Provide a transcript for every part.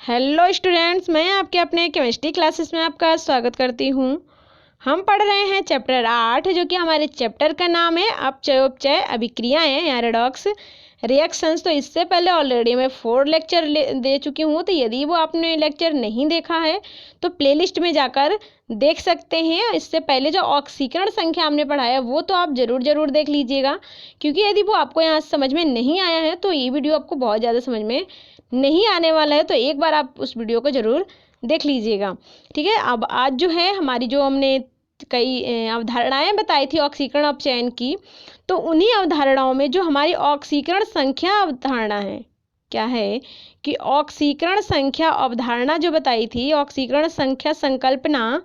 Hello students, मैं आपके अपने केमिस्ट्री क्लासेस में आपका स्वागत करती हूँ। हम पढ़ रहे हैं चैप्टर 8, जो कि हमारे चैप्टर का नाम है अपचयोपचय अभिक्रियाएं या रेडॉक्स रिएक्शंस। तो इससे पहले ऑलरेडी मैं 4 लेक्चर दे चुकी हूँ, तो यदि वो आपने लेक्चर नहीं देखा है तो प्लेलिस्ट में जाकर देख सकते हैं। इससे पहले जो ऑक्सीकरण संख्या हमने पढ़ा है वो तो आप ज़रूर देख लीजिएगा, क्योंकि यदि वो आपको यहाँ समझ में नहीं आया है तो ये वीडियो आपको बहुत ज़्यादा समझ में नहीं आने वाला है। तो एक बार आप उस वीडियो को ज़रूर देख लीजिएगा, ठीक है। अब आज जो है हमारी जो हमने कई अवधारणाएं बताई थी ऑक्सीकरण अपचयन की, तो उन्हीं अवधारणाओं में जो हमारी ऑक्सीकरण संख्या अवधारणा है, क्या है कि ऑक्सीकरण संख्या अवधारणा जो बताई थी, ऑक्सीकरण संख्या संकल्पना,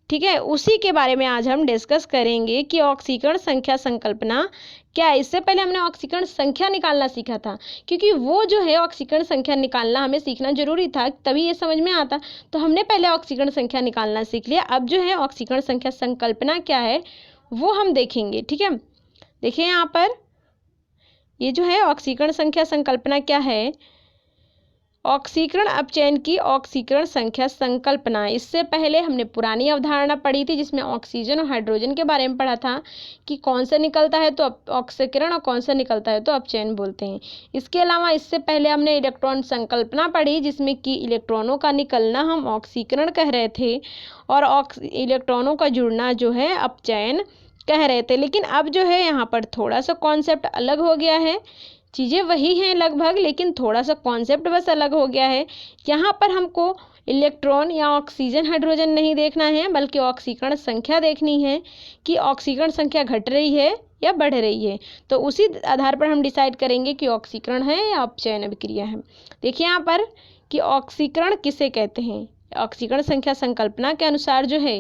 ठीक है, उसी के बारे में आज हम डिस्कस करेंगे कि ऑक्सीकरण संख्या संकल्पना क्या है। इससे पहले हमने ऑक्सीकरण संख्या निकालना सीखा था, क्योंकि वो जो है ऑक्सीकरण संख्या निकालना हमें सीखना जरूरी था, तभी ये समझ में आता। तो हमने पहले ऑक्सीकरण संख्या निकालना सीख लिया। अब जो है ऑक्सीकरण संख्या संकल्पना क्या है वो हम देखेंगे, ठीक है। देखिए यहाँ पर ये जो है ऑक्सीकरण संख्या संकल्पना क्या है। ऑक्सीकरण अपचयन की ऑक्सीकरण संख्या संकल्पना। इससे पहले हमने पुरानी अवधारणा पढ़ी थी जिसमें ऑक्सीजन और हाइड्रोजन के बारे में पढ़ा था कि कौन सा निकलता है तो ऑक्सीकरण और कौन सा निकलता है तो अपचयन बोलते हैं। इसके अलावा इससे पहले हमने इलेक्ट्रॉन संकल्पना पढ़ी, जिसमें कि इलेक्ट्रॉनों का निकलना हम ऑक्सीकरण कह रहे थे और इलेक्ट्रॉनों का जुड़ना जो है अपचयन कह रहे थे। लेकिन अब जो है यहाँ पर थोड़ा सा कॉन्सेप्ट अलग हो गया है। चीज़ें वही हैं लगभग, लेकिन थोड़ा सा कॉन्सेप्ट बस अलग हो गया है। यहाँ पर हमको इलेक्ट्रॉन या ऑक्सीजन हाइड्रोजन नहीं देखना है, बल्कि ऑक्सीकरण संख्या देखनी है कि ऑक्सीकरण संख्या घट रही है या बढ़ रही है। तो उसी आधार पर हम डिसाइड करेंगे कि ऑक्सीकरण है या अपचयन अभिक्रिया है। देखिए यहाँ पर कि ऑक्सीकरण किसे कहते हैं। ऑक्सीकरण संख्या संकल्पना के अनुसार जो है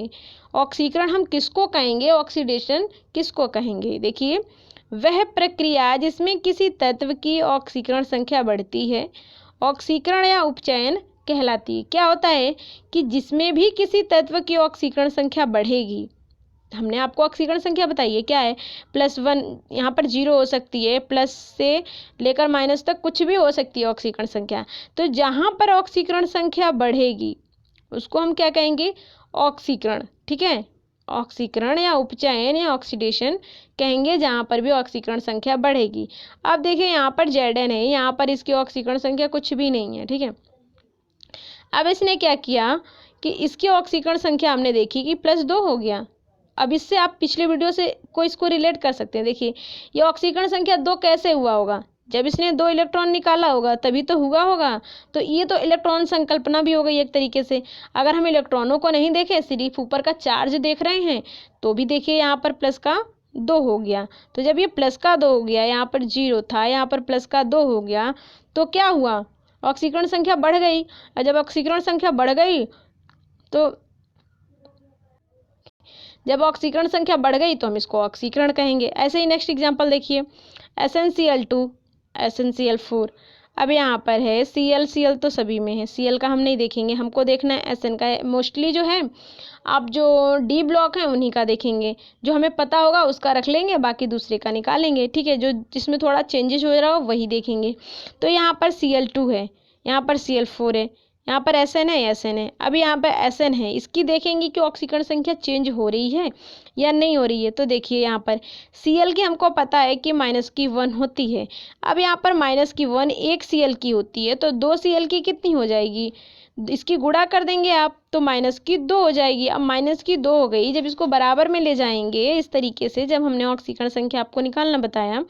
ऑक्सीकरण हम किसको कहेंगे, ऑक्सीडेशन किसको कहेंगे। देखिए, वह प्रक्रिया जिसमें किसी तत्व की ऑक्सीकरण संख्या बढ़ती है ऑक्सीकरण या उपचयन कहलाती है। क्या होता है कि जिसमें भी किसी तत्व की ऑक्सीकरण संख्या बढ़ेगी, हमने आपको ऑक्सीकरण संख्या बताई है क्या है, +1, यहाँ पर 0 हो सकती है, प्लस से लेकर माइनस तक कुछ भी हो सकती है ऑक्सीकरण संख्या। तो जहाँ पर ऑक्सीकरण संख्या बढ़ेगी उसको हम क्या कहेंगे, ऑक्सीकरण, ठीक है। ऑक्सीकरण या उपचयन या ऑक्सीडेशन कहेंगे जहाँ पर भी ऑक्सीकरण संख्या बढ़ेगी। अब देखिए यहाँ पर Zn है, यहाँ पर इसकी ऑक्सीकरण संख्या कुछ भी नहीं है, ठीक है। अब इसने क्या किया कि इसकी ऑक्सीकरण संख्या हमने देखी कि +2 हो गया। अब इससे आप पिछले वीडियो से इसको रिलेट कर सकते हैं। देखिए ये ऑक्सीकरण संख्या 2 कैसे हुआ होगा, जब इसने 2 इलेक्ट्रॉन निकाला होगा तभी तो हुआ होगा। तो ये तो इलेक्ट्रॉन संकल्पना भी हो गई एक तरीके से। अगर हम इलेक्ट्रॉनों को नहीं देखें, सिर्फ ऊपर का चार्ज देख रहे हैं, तो भी देखिए यहाँ पर +2 हो गया। तो जब ये +2 हो गया, यहाँ पर 0 था, यहाँ पर +2 हो गया, तो क्या हुआ, ऑक्सीकरण संख्या बढ़ गई। और जब ऑक्सीकरण संख्या बढ़ गई तो हम इसको ऑक्सीकरण कहेंगे। ऐसे ही नेक्स्ट एग्जांपल देखिए, SnCl2 SnCl4। अब यहाँ पर है Cl तो सभी में है, Cl का हम नहीं देखेंगे, हमको देखना है Sn का। मोस्टली जो है आप जो D ब्लॉक है उन्हीं का देखेंगे, जो हमें पता होगा उसका रख लेंगे, बाकी दूसरे का निकालेंगे, ठीक है। जो जिसमें थोड़ा चेंजेस हो रहा हो वही देखेंगे। तो यहाँ पर Cl2 है, यहाँ पर Cl4 है, यहाँ पर Sn है, Sn है। अब यहाँ पर Sn है, इसकी देखेंगे कि ऑक्सीकरण संख्या चेंज हो रही है या नहीं हो रही है। तो देखिए यहाँ पर Cl की हमको पता है कि -1 होती है। अब यहाँ पर -1 एक Cl की होती है, तो 2 Cl की कितनी हो जाएगी, इसकी गुणा कर देंगे आप तो -2 हो जाएगी। अब -2 हो गई, जब इसको बराबर में ले जाएंगे इस तरीके से, जब हमने ऑक्सीकरण संख्या आपको निकालना बताया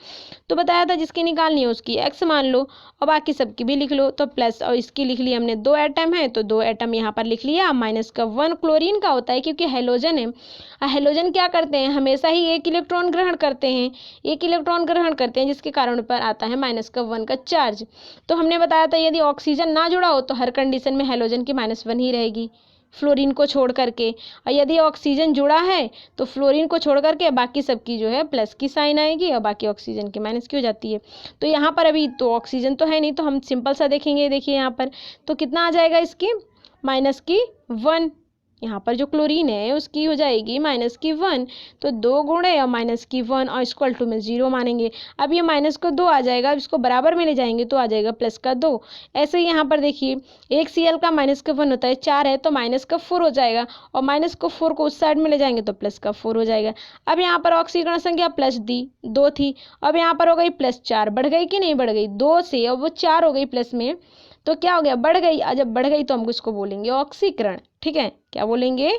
तो बताया था जिसकी निकालनी है उसकी x मान लो और बाकी सबकी भी लिख लो। तो प्लस और इसकी लिख ली हमने, 2 एटम है तो 2 एटम यहाँ पर लिख लिया। -1 क्लोरीन का होता है, क्योंकि हेलोजन है। हेलोजन क्या करते हैं, हमेशा ही एक इलेक्ट्रॉन ग्रहण करते हैं, जिसके कारण पर आता है -1 का चार्ज। तो हमने बताया था यदि ऑक्सीजन ना जुड़ा हो तो हर कंडीशन में हेलोजन की -1 ही रहेगी, फ्लोरीन को छोड़ करके। और यदि ऑक्सीजन जुड़ा है तो फ्लोरीन को छोड़ करके बाकी सबकी जो है प्लस की साइन आएगी और बाकी ऑक्सीजन की माइनस की हो जाती है। तो यहाँ पर अभी तो ऑक्सीजन तो है नहीं, तो हम सिंपल सा देखेंगे। देखिए यहाँ पर तो कितना आ जाएगा, इसकी -1, यहाँ पर जो क्लोरीन है उसकी हो जाएगी -1, तो 2 गुणे और -1 और इक्वल टू में 0 मानेंगे। अब ये माइनस को 2 आ जाएगा, अब इसको बराबर में ले जाएंगे तो आ जाएगा +2। ऐसे ही यहाँ पर देखिए, एक Cl का -1 होता है, 4 है तो -4 हो जाएगा, और -4 को उस साइड में ले जाएंगे तो +4 हो जाएगा। अब यहाँ पर ऑक्सीकरण संख्या +2 थी, अब यहाँ पर हो गई +4, बढ़ गई कि नहीं बढ़ गई, 2 से अब वो 4 हो गई प्लस में, तो क्या हो गया, बढ़ गई। और जब बढ़ गई तो हम इसको बोलेंगे ऑक्सीकरण। ठीक है, क्या बोलेंगे,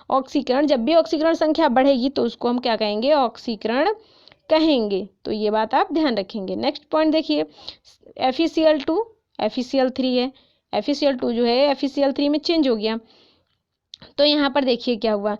ऑक्सीकरण। जब भी ऑक्सीकरण संख्या बढ़ेगी तो उसको हम क्या कहेंगे, ऑक्सीकरण कहेंगे। तो ये बात आप ध्यान रखेंगे। नेक्स्ट पॉइंट देखिए, FeCl2 FeCl3 है, FeCl2 जो है FeCl3 में चेंज हो गया। तो यहाँ पर देखिए क्या हुआ,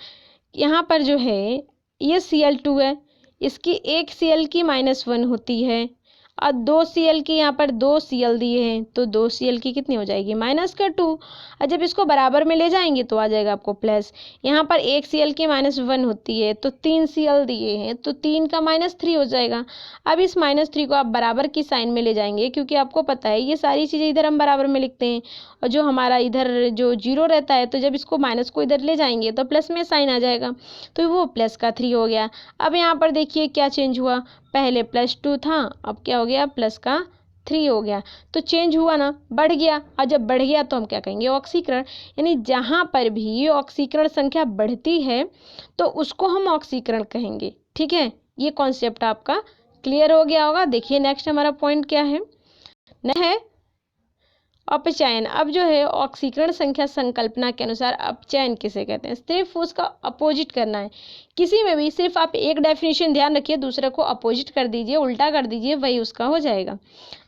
यहाँ पर जो है ये Cl2 है, इसकी एक Cl की -1 होती है, और 2 Cl की यहाँ पर 2 Cl दिए हैं, तो 2 Cl की कितनी हो जाएगी, -2। और जब इसको बराबर में ले जाएंगे तो आ जाएगा आपको प्लस। यहाँ पर एक Cl की -1 होती है, तो 3 Cl दिए हैं, तो 3 का -3 हो जाएगा। अब इस -3 को आप बराबर की साइन में ले जाएंगे, क्योंकि आपको पता है ये सारी चीज़ें इधर हम बराबर में लिखते हैं, और जो हमारा इधर जो 0 रहता है, तो जब इसको माइनस को इधर ले जाएंगे तो प्लस में साइन आ जाएगा, तो वो +3 हो गया। अब यहाँ पर देखिए क्या चेंज हुआ, पहले +2 था, अब क्या हो गया, +3 हो गया। तो चेंज हुआ ना, बढ़ गया, और जब बढ़ गया तो हम क्या कहेंगे, ऑक्सीकरण। यानी जहाँ पर भी ऑक्सीकरण संख्या बढ़ती है तो उसको हम ऑक्सीकरण कहेंगे। ठीक है, ये कॉन्सेप्ट आपका क्लियर हो गया होगा। देखिए नेक्स्ट हमारा पॉइंट क्या है, है अपचयन। अब जो है ऑक्सीकरण संख्या संकल्पना के अनुसार अपचयन किसे कहते हैं, सिर्फ उसका अपोजिट करना है। किसी में भी सिर्फ आप एक डेफिनेशन ध्यान रखिए, दूसरे को अपोजिट कर दीजिए, उल्टा कर दीजिए, वही उसका हो जाएगा।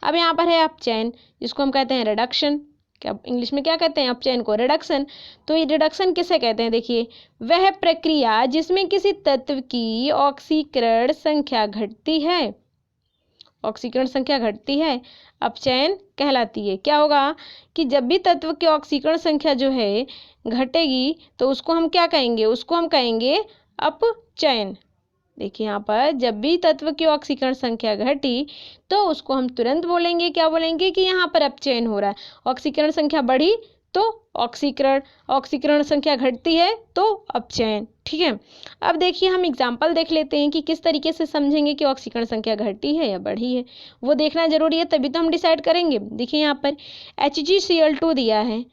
अब यहाँ पर है अपचयन, जिसको हम कहते हैं रिडक्शन। क्या इंग्लिश में क्या कहते हैं, अपचयन को रिडक्शन। तो ये रिडक्शन किसे कहते हैं, देखिए, वह प्रक्रिया जिसमें किसी तत्व की ऑक्सीकरण संख्या घटती है, ऑक्सीकरण संख्या घटती है, अपचयन कहलाती है। क्या होगा कि जब भी तत्व की ऑक्सीकरण संख्या जो है घटेगी तो उसको हम क्या कहेंगे, उसको हम कहेंगे अपचयन। देखिए यहाँ पर जब भी तत्व की ऑक्सीकरण संख्या घटी तो उसको हम तुरंत बोलेंगे, क्या बोलेंगे कि यहाँ पर अपचयन हो रहा है। ऑक्सीकरण संख्या बढ़ी तो ऑक्सीकरण, ऑक्सीकरण संख्या घटती है तो अपचयन। ठीक है, अब देखिए हम एग्जाम्पल देख लेते हैं कि किस तरीके से समझेंगे कि ऑक्सीकरण संख्या घटी है या बढ़ी है, वो देखना जरूरी है, तभी तो हम डिसाइड करेंगे। देखिए यहाँ पर HgCl2 दिया है,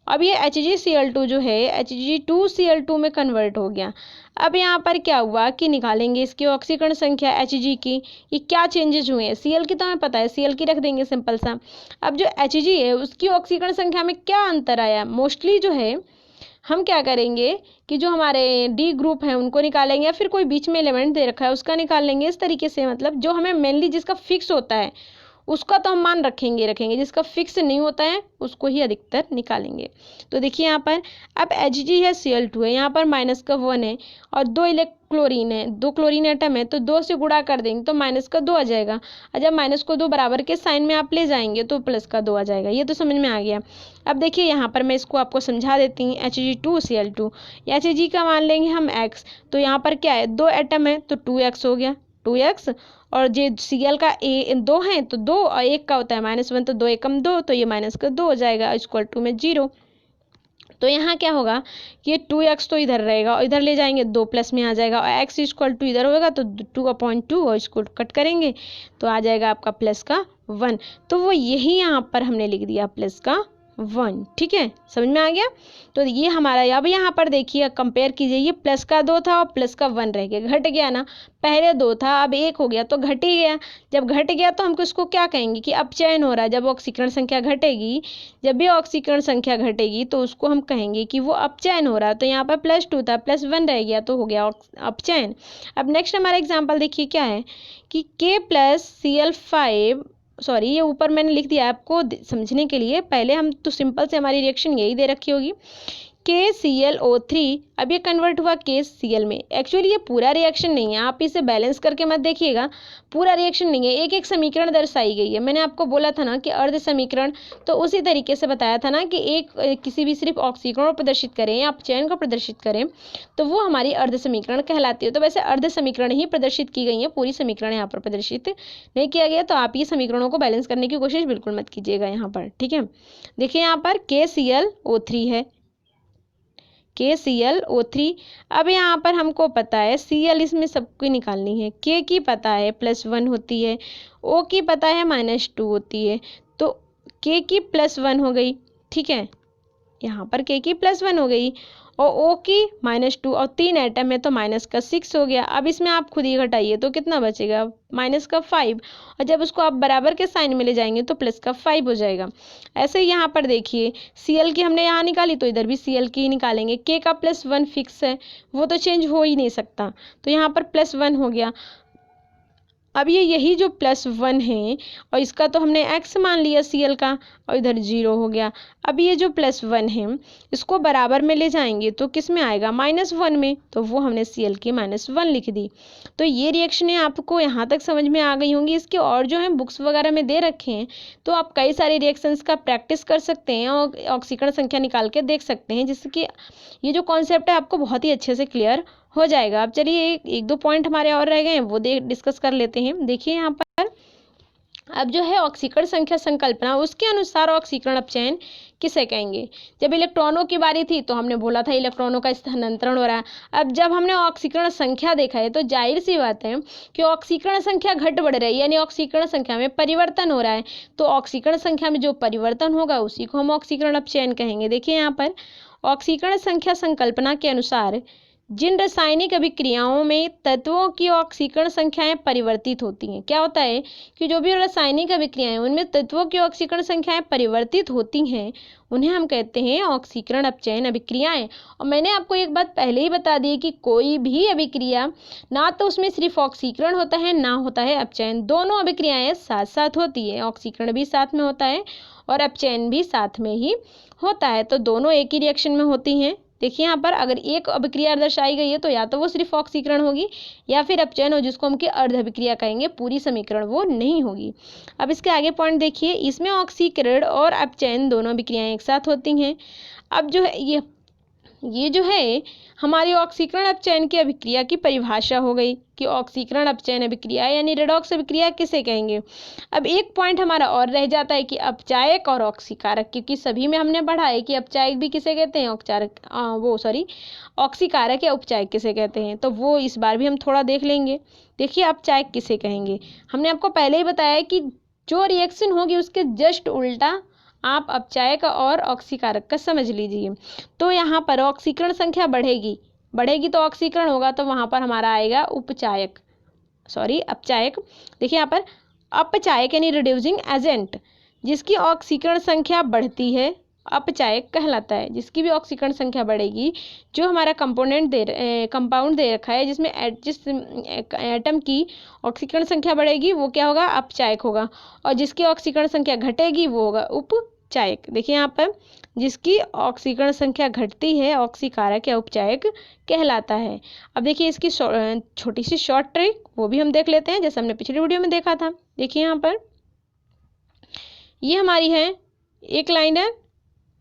अब ये HgCl2 जो है Hg2Cl2 में कन्वर्ट हो गया। अब यहाँ पर क्या हुआ कि निकालेंगे इसकी ऑक्सीकरण संख्या Hg की, ये क्या चेंजेस हुए हैं। Cl की तो हमें पता है, Cl की रख देंगे सिंपल सा। अब जो Hg है उसकी ऑक्सीकरण संख्या में क्या अंतर आया, मोस्टली जो है हम क्या करेंगे कि जो हमारे D ग्रुप है उनको निकालेंगे, या फिर कोई बीच में एलिमेंट दे रखा है उसका निकाल लेंगे। इस तरीके से मतलब जो हमें मेनली जिसका फिक्स होता है उसका तो हम मान रखेंगे, जिसका फिक्स नहीं होता है उसको ही अधिकतर निकालेंगे। तो देखिए यहाँ पर अब Hg है, Cl2 है, यहाँ पर -1 है और 2 क्लोरीन है, 2 क्लोरीन एटम है, तो 2 से गुणा कर देंगे तो -2 आ जाएगा, और जब -2 बराबर के साइन में आप ले जाएंगे तो +2 आ जाएगा। ये तो समझ में आ गया। अब देखिए यहाँ पर मैं इसको आपको समझा देती हूँ। Hg2Cl2, Hg का मान लेंगे हम x, तो यहाँ पर क्या है, 2 एटम है तो 2x हो गया, 2x, और जो Cl का 2 है तो 2, और 1 का होता है -1, तो 2 एकम 2, तो ये -2 हो जाएगा, इक्वल टू में 0। तो यहाँ क्या होगा कि ये 2x तो इधर रहेगा और इधर ले जाएंगे 2 प्लस में आ जाएगा, और x इक्वल टू इधर होगा तो 2/2, और इसको कट करेंगे तो आ जाएगा आपका +1। तो वो यही यहाँ पर हमने लिख दिया +1। ठीक है, समझ में आ गया। तो ये हमारा, अब यहाँ पर देखिए कंपेयर कीजिए, ये +2 था और +1 रह गया, घट गया ना, पहले 2 था अब 1 हो गया तो घट ही गया। जब घट गया तो हम इसको क्या कहेंगे कि अपचयन हो रहा है। जब ऑक्सीकरण संख्या घटेगी, जब भी ऑक्सीकरण संख्या घटेगी तो उसको हम कहेंगे कि वो अपचयन हो रहा है। तो यहाँ पर +2 था, +1 रह गया तो हो गया अपचयन। अब नेक्स्ट हमारा एग्जाम्पल देखिए क्या है कि K+Cl5, सॉरी ये ऊपर मैंने लिख दिया आपको समझने के लिए, पहले हम तो सिंपल से हमारी रिएक्शन यही दे रखी होगी, KClO3, अब ये कन्वर्ट हुआ KCl में। एक्चुअली ये पूरा रिएक्शन नहीं है, आप इसे बैलेंस करके मत देखिएगा, पूरा रिएक्शन नहीं है, एक एक समीकरण दर्शाई गई है। मैंने आपको बोला था ना कि अर्ध समीकरण, तो उसी तरीके से बताया था ना कि एक किसी भी सिर्फ ऑक्सीकरण को प्रदर्शित करें या अपचयन को प्रदर्शित करें तो वो हमारी अर्ध समीकरण कहलाती है। तो वैसे अर्ध समीकरण ही प्रदर्शित की गई है, पूरी समीकरण यहाँ पर प्रदर्शित नहीं किया गया। तो आप ये समीकरणों को बैलेंस करने की कोशिश बिल्कुल मत कीजिएगा यहाँ पर। ठीक है, देखिए यहाँ पर KClO3 है, KClO3। अब यहाँ पर हमको पता है Cl इसमें सबकी निकालनी है, K की पता है +1 होती है, O की पता है -2 होती है, तो K की +1 हो गई, ठीक है, यहाँ पर K की +1 हो गई और O की -2 और 3 एटम है तो -6 हो गया। अब इसमें आप खुद ही घटाइए तो कितना बचेगा, -5, और जब उसको आप बराबर के साइन में ले जाएंगे तो +5 हो जाएगा। ऐसे ही यहाँ पर देखिए Cl की हमने यहाँ निकाली तो इधर भी Cl की ही निकालेंगे। K का +1 फिक्स है, वो तो चेंज हो ही नहीं सकता, तो यहाँ पर +1 हो गया। अब ये यही जो +1 है और इसका तो हमने x मान लिया Cl का और इधर 0 हो गया। अब ये जो +1 है इसको बराबर में ले जाएंगे तो किस में आएगा, -1 में, तो वो हमने Cl की -1 लिख दी। तो ये रिएक्शनें आपको यहाँ तक समझ में आ गई होंगी। इसके और जो है बुक्स वगैरह में दे रखे हैं तो आप कई सारे रिएक्शंस का प्रैक्टिस कर सकते हैं और ऑक्सीकरण संख्या निकाल के देख सकते हैं, जिससे कि ये जो कॉन्सेप्ट है आपको बहुत ही अच्छे से क्लियर हो जाएगा। अब चलिए एक दो पॉइंट हमारे और रह गए हैं वो डिस्कस कर लेते हैं। देखिए यहाँ पर अब जो है ऑक्सीकरण संख्या संकल्पना, उसके अनुसार ऑक्सीकरण अपचयन किसे कहेंगे। जब इलेक्ट्रॉनों की बारी थी तो हमने बोला था इलेक्ट्रॉनों का स्थानांतरण हो रहा है। अब जब हमने ऑक्सीकरण संख्या देखा है तो जाहिर सी बात है कि ऑक्सीकरण संख्या घट बढ़ रही है, यानी ऑक्सीकरण संख्या में परिवर्तन हो रहा है। तो ऑक्सीकरण संख्या में जो परिवर्तन होगा उसी को हम ऑक्सीकरण अपचयन कहेंगे। देखिए यहाँ पर ऑक्सीकरण संख्या संकल्पना के अनुसार जिन रासायनिक अभिक्रियाओं में तत्वों की ऑक्सीकरण संख्याएं परिवर्तित होती हैं, क्या होता है कि जो भी रासायनिक अभिक्रियाएं उनमें तत्वों की ऑक्सीकरण संख्याएं परिवर्तित होती हैं उन्हें हम कहते हैं ऑक्सीकरण अपचयन अभिक्रियाएं। और मैंने आपको एक बात पहले ही बता दी कि कोई भी अभिक्रिया ना तो उसमें सिर्फ ऑक्सीकरण होता है ना होता है अपचयन, दोनों अभिक्रियाएं साथ साथ होती है। ऑक्सीकरण भी साथ में होता है और अपचयन भी साथ में ही होता है, तो दोनों एक ही रिएक्शन में होती हैं। देखिए यहाँ पर अगर एक अभिक्रिया दर्शाई गई है तो या तो वो सिर्फ ऑक्सीकरण होगी या फिर अपचयन हो, जिसको हम अर्ध अभिक्रिया कहेंगे, पूरी समीकरण वो नहीं होगी। अब इसके आगे पॉइंट देखिए, इसमें ऑक्सीकरण और अपचयन दोनों अभिक्रियाएं एक साथ होती हैं। अब जो है ये जो है हमारी ऑक्सीकरण अपचयन की अभिक्रिया की परिभाषा हो गई कि ऑक्सीकरण अपचयन अभिक्रिया यानी रेडॉक्स अभिक्रिया किसे कहेंगे। अब एक पॉइंट हमारा और रह जाता है कि अपचायक और ऑक्सीकारक, क्योंकि सभी में हमने पढ़ा है कि अपचायक भी किसे कहते हैं, ऑक्सीकारक या उपचायक किसे कहते हैं, तो वो इस बार भी हम थोड़ा देख लेंगे। देखिए अपचायक किसे कहेंगे, हमने आपको पहले ही बताया कि जो रिएक्शन होगी उसके जस्ट उल्टा आप अपचायक और ऑक्सीकारक का समझ लीजिए। तो यहाँ पर ऑक्सीकरण संख्या बढ़ेगी तो ऑक्सीकरण होगा, तो वहाँ पर हमारा आएगा अपचायक। देखिए यहाँ पर अपचायक यानी रिड्यूसिंग एजेंट, जिसकी ऑक्सीकरण संख्या बढ़ती है अपचायक कहलाता है। जिसकी भी ऑक्सीकरण संख्या बढ़ेगी, जो हमारा कंपाउंड दे रखा है जिसमें जिस एटम की ऑक्सीकरण संख्या बढ़ेगी वो क्या होगा, अपचायक होगा, और जिसकी ऑक्सीकरण संख्या घटेगी वो होगा उपचायक। देखिए यहाँ पर जिसकी ऑक्सीकरण संख्या घटती है ऑक्सीकारक या उपचायक कहलाता है। अब देखिए इसकी छोटी सी शॉर्ट ट्रिक वो भी हम देख लेते हैं, जैसे हमने पिछली वीडियो में देखा था। देखिए यहाँ पर ये हमारी है एक लाइनर,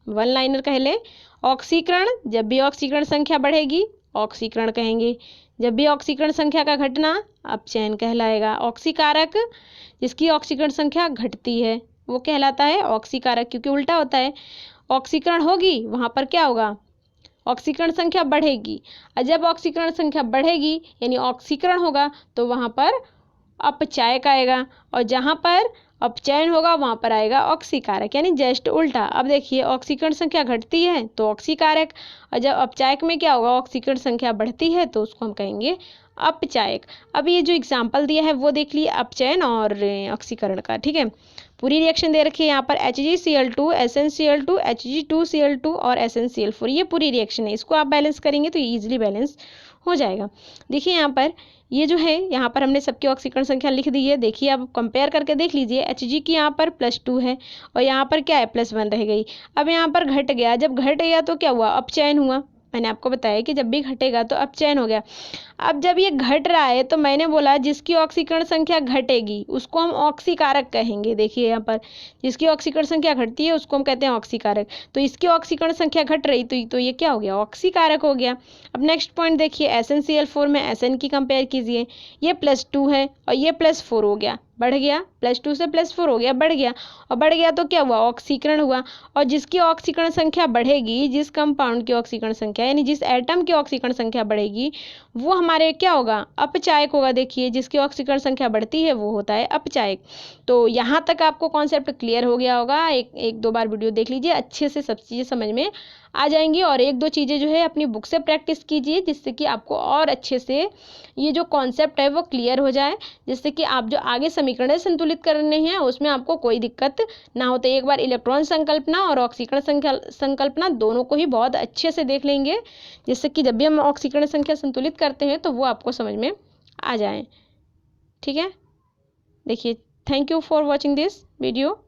वन लाइनर कह ले। ऑक्सीकरण, जब भी ऑक्सीकरण संख्या बढ़ेगी ऑक्सीकरण कहेंगे, जब भी ऑक्सीकरण संख्या का घटना अपचयन कहलाएगा। ऑक्सीकारक, जिसकी ऑक्सीकरण संख्या घटती है वो कहलाता है ऑक्सीकारक, क्योंकि उल्टा होता है, ऑक्सीकरण होगी वहाँ पर क्या होगा, ऑक्सीकरण संख्या बढ़ेगी, और जब ऑक्सीकरण संख्या बढ़ेगी यानी ऑक्सीकरण होगा तो वहाँ पर अपचायक आएगा, और जहाँ पर अपचयन होगा वहाँ पर आएगा ऑक्सीकारक, यानी जस्ट उल्टा। अब देखिए ऑक्सीकरण संख्या घटती है तो ऑक्सीकारक, और जब अपचायक में क्या होगा, ऑक्सीकरण संख्या बढ़ती है तो उसको हम कहेंगे अपचायक। अब ये जो एग्जाम्पल दिया है वो देख लिए अपचयन और ऑक्सीकरण का, ठीक है। पूरी रिएक्शन दे रखी है यहाँ पर HgCl2 SnCl2 Hg2Cl2 और SnCl4, ये पूरी रिएक्शन है। इसको आप बैलेंस करेंगे तो ईजिली बैलेंस हो जाएगा। देखिए यहाँ पर ये जो है यहाँ पर हमने सबकी ऑक्सीकरण संख्या लिख दी है। देखिए अब कंपेयर करके देख लीजिए, Hg की यहाँ पर +2 है और यहाँ पर क्या है +1 रह गई। अब यहाँ पर घट गया, जब घट गया तो क्या हुआ, अपचयन हुआ। मैंने आपको बताया कि जब भी घटेगा तो अपचयन हो गया। अब जब ये घट रहा है तो मैंने बोला जिसकी ऑक्सीकरण संख्या घटेगी उसको हम ऑक्सीकारक कहेंगे। देखिए यहाँ पर जिसकी ऑक्सीकरण संख्या घटती है उसको हम कहते हैं ऑक्सीकारक। तो इसकी ऑक्सीकरण संख्या घट रही तो ये क्या हो गया, ऑक्सीकारक हो गया। अब नेक्स्ट पॉइंट देखिए, SnCl4 में Sn की कंपेयर कीजिए, ये +2 है और ये +4 हो गया, बढ़ गया, +2 से +4 हो गया, बढ़ गया, और बढ़ गया तो क्या हुआ, ऑक्सीकरण हुआ। और जिसकी ऑक्सीकरण संख्या बढ़ेगी, जिस कंपाउंड की ऑक्सीकरण संख्या यानी जिस एटम की ऑक्सीकरण संख्या बढ़ेगी वो हमारे क्या होगा, अपचायक होगा। देखिए जिसकी ऑक्सीकरण संख्या बढ़ती है वो होता है अपचायक। तो यहाँ तक आपको कॉन्सेप्ट क्लियर हो गया होगा। एक दो बार वीडियो देख लीजिए, अच्छे से सब चीज़ें समझ में आ जाएंगी। और एक दो चीज़ें जो है अपनी बुक से प्रैक्टिस कीजिए जिससे कि आपको और अच्छे से ये जो कॉन्सेप्ट है वो क्लियर हो जाए, जिससे कि आप जो आगे समीकरण संतुलित करने हैं उसमें आपको कोई दिक्कत ना हो। तो एक बार इलेक्ट्रॉन संकल्पना और ऑक्सीकरण संकल्पना दोनों को ही बहुत अच्छे से देख लेंगे, जिससे कि जब भी हम ऑक्सीकरण संख्या संतुलित करते हैं तो वो आपको समझ में आ जाए। ठीक है, देखिए, thank you for watching this video.